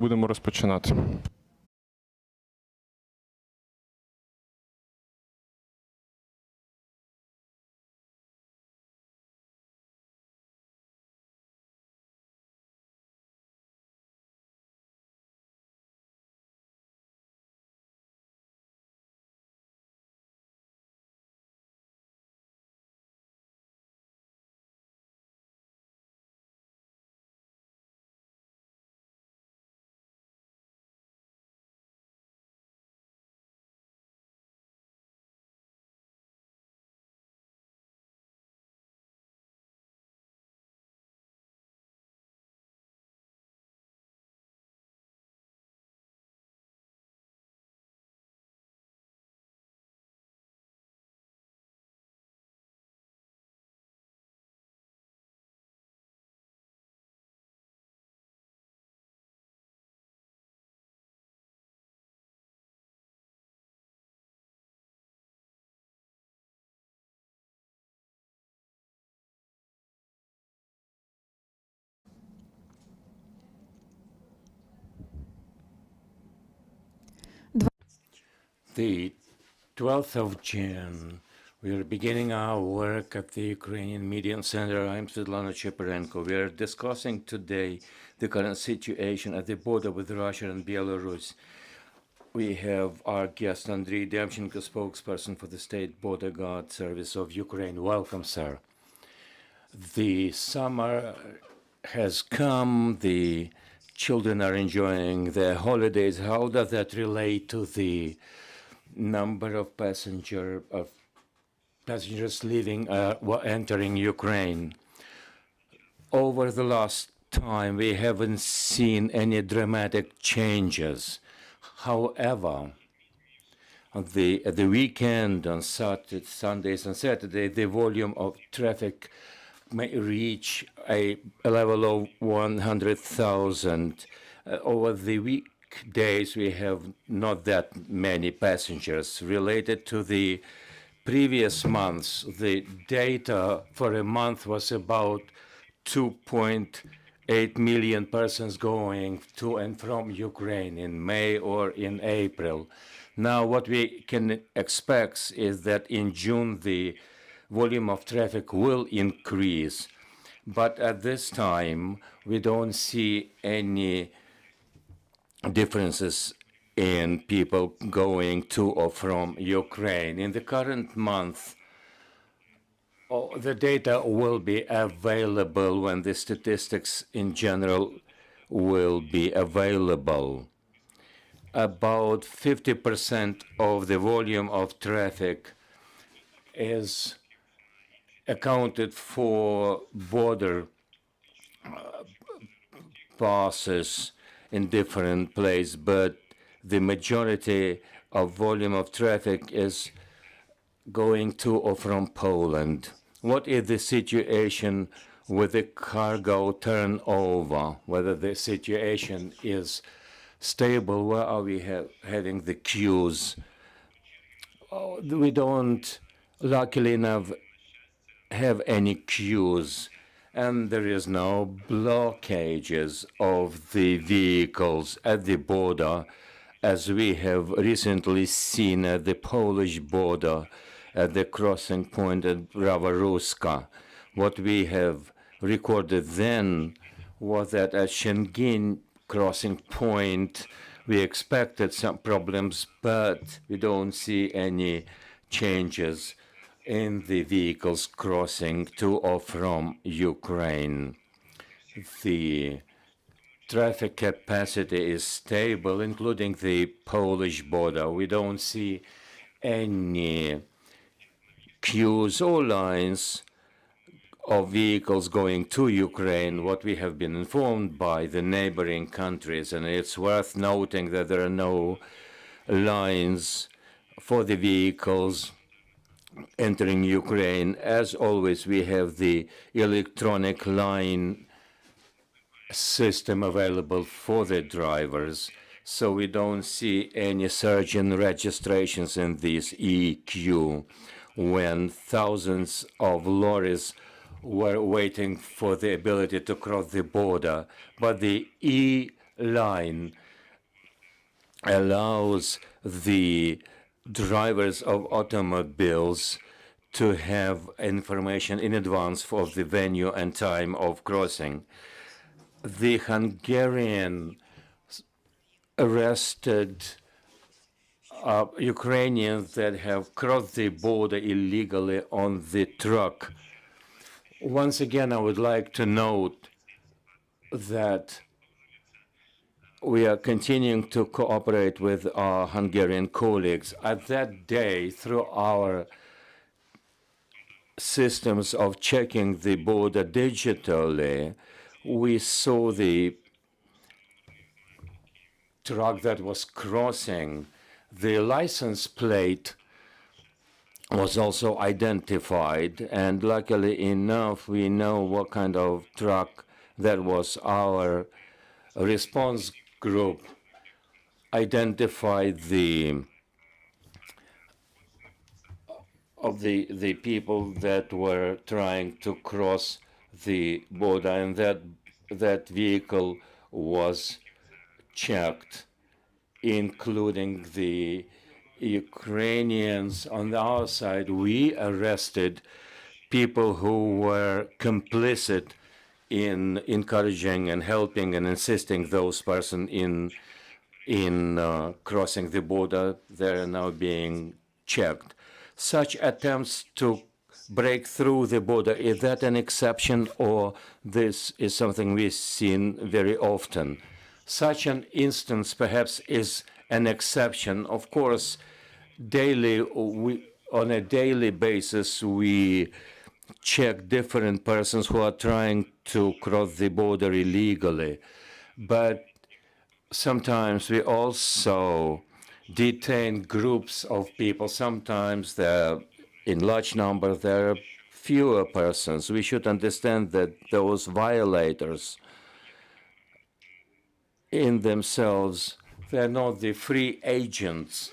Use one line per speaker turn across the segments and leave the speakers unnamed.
Будемо розпочинати.
The 12th of June, we are beginning our work at the Ukrainian Media Center. I'm Svetlana Cheparenko. We are discussing today the current situation at the border with Russia and Belarus. We have our guest, Andrii, Demchenko, spokesperson for the State Border Guard Service of Ukraine. Welcome, sir. The summer has come. The children are enjoying their holidays. How does that relate to the number of passengers leaving entering Ukraine? Over the last time, we haven't seen any dramatic changes. However, at the weekend, on Sundays and Saturday, the volume of traffic may reach a level of 100,000. Over the weekdays, we have not that many passengers. Related to the previous months, the data for a month was about 2.8 million persons going to and from Ukraine in May or in April. Now, what we can expect is that in June, the volume of traffic will increase. But at this time, we don't see any differences in people going to or from Ukraine. In the current month, the data will be available when the statistics in general will be available. About 50% of the volume of traffic is accounted for border passes in different places, but the majority of volume of traffic is going to or from Poland. What is the situation with the cargo turnover? Whether the situation is stable? Where are we having the queues? We don't, luckily enough, have any queues, and there is no blockages of the vehicles at the border, as we have recently seen at the Polish border at the crossing point at Brawaruska. What we have recorded then was that at Schengen crossing point, we expected some problems, but we don't see any changes in the vehicles crossing to or from Ukraine. The traffic capacity is stable, including the Polish border. We don't see any queues or lines of vehicles going to Ukraine, what we have been informed by the neighboring countries. And it's worth noting that there are no lines for the vehicles entering Ukraine. As always, we have the electronic line system available for the drivers, so we don't see any surge in registrations in this EQ when thousands of lorries were waiting for the ability to cross the border. But the line allows the drivers of automobiles to have information in advance of the venue and time of crossing. The Hungarian arrested Ukrainians that have crossed the border illegally on the truck. Once again, I would like to note that we are continuing to cooperate with our Hungarian colleagues. At that day, through our systems of checking the border digitally, we saw the truck that was crossing. The license plate was also identified, and luckily enough, we know what kind of truck that was. Our response group identified the people that were trying to cross the border, and that vehicle was checked, including the Ukrainians. On our side, we arrested people who were complicit in encouraging and helping and insisting those persons in crossing the border. They're now being checked. Such attempts to break through the border, is that an exception, or this is something we've seen very often? Such an instance perhaps is an exception. Of course, on a daily basis, we check different persons who are trying to cross the border illegally. But sometimes we also detain groups of people. Sometimes they're in large numbers, there are fewer persons. We should understand that those violators in themselves, they're not the free agents.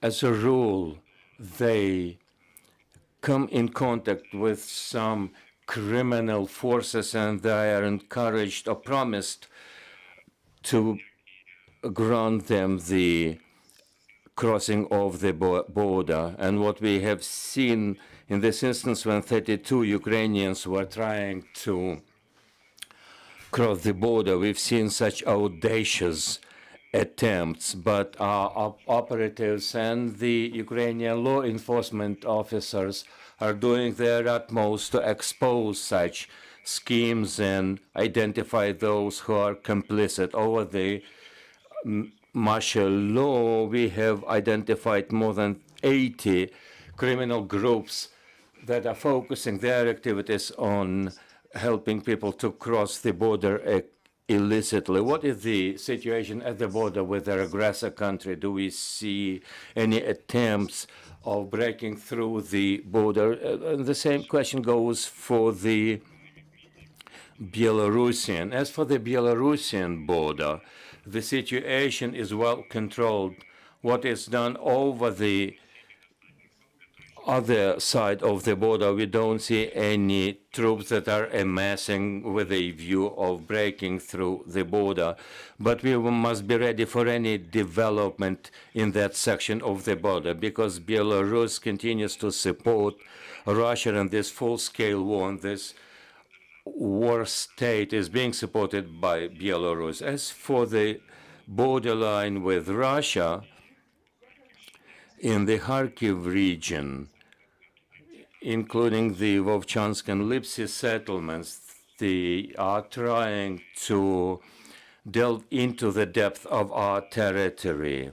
As a rule, they come in contact with some criminal forces, and they are encouraged or promised to grant them the crossing of the border. And what we have seen in this instance, when 32 Ukrainians were trying to cross the border, we've seen such audacious attempts, but our operatives and the Ukrainian law enforcement officers are doing their utmost to expose such schemes and identify those who are complicit. Over the martial law, we have identified more than 80 criminal groups that are focusing their activities on helping people to cross the border illicitly. What is the situation at the border with their aggressor country? Do we see any attempts of breaking through the border? The same question goes for the Belarusian. As for the Belarusian border, the situation is well controlled. What is done over the other side of the border, we don't see any troops that are amassing with a view of breaking through the border. But we must be ready for any development in that section of the border, because Belarus continues to support Russia in this full-scale war, and this war state is being supported by Belarus. As for the borderline with Russia, in the Kharkiv region, including the Vovchansk and Lipsy settlements, they are trying to delve into the depth of our territory.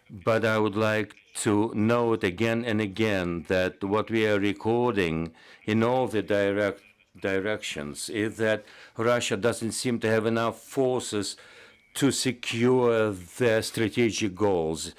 But I would like to note again and again that what we are recording in all the directions is that Russia doesn't seem to have enough forces to secure their strategic goals.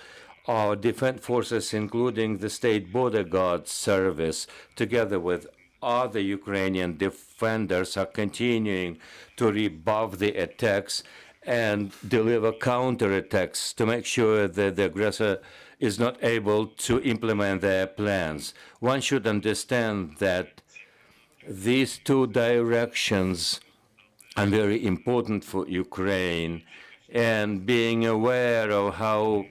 Our defense forces, including the State Border Guard Service, together with other Ukrainian defenders, are continuing to rebuff the attacks and deliver counterattacks to make sure that the aggressor is not able to implement their plans. One should understand that these two directions and very important for Ukraine, and being aware of how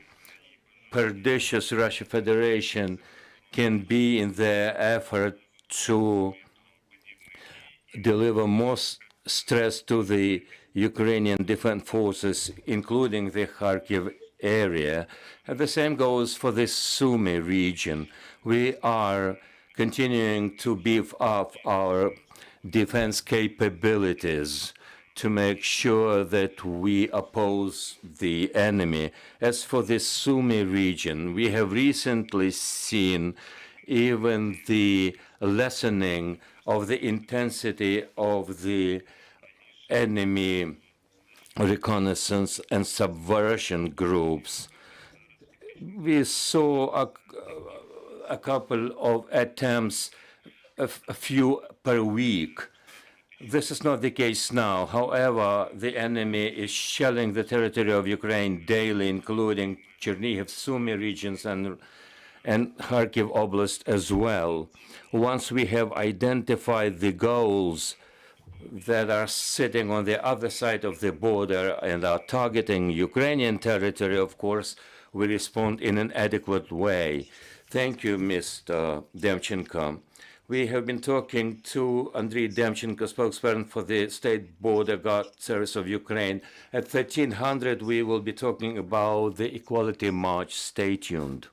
pernicious Russia Federation can be in their effort to deliver more stress to the Ukrainian defense forces, including the Kharkiv area. And the same goes for the Sumy region. We are continuing to beef up our defense capabilities to make sure that we oppose the enemy. As for the Sumy region, we have recently seen even the lessening of the intensity of the enemy reconnaissance and subversion groups. We saw a couple of attempts, a few per week. This is not the case now. However, the enemy is shelling the territory of Ukraine daily, including Chernihiv, Sumy regions, and Kharkiv Oblast as well. Once we have identified the goals that are sitting on the other side of the border and are targeting Ukrainian territory, of course, we respond in an adequate way. Thank you, Mr. Demchenko. We have been talking to Andrii Demchenko, spokesperson for the State Border Guard Service of Ukraine. At 1300, we will be talking about the Equality March. Stay tuned.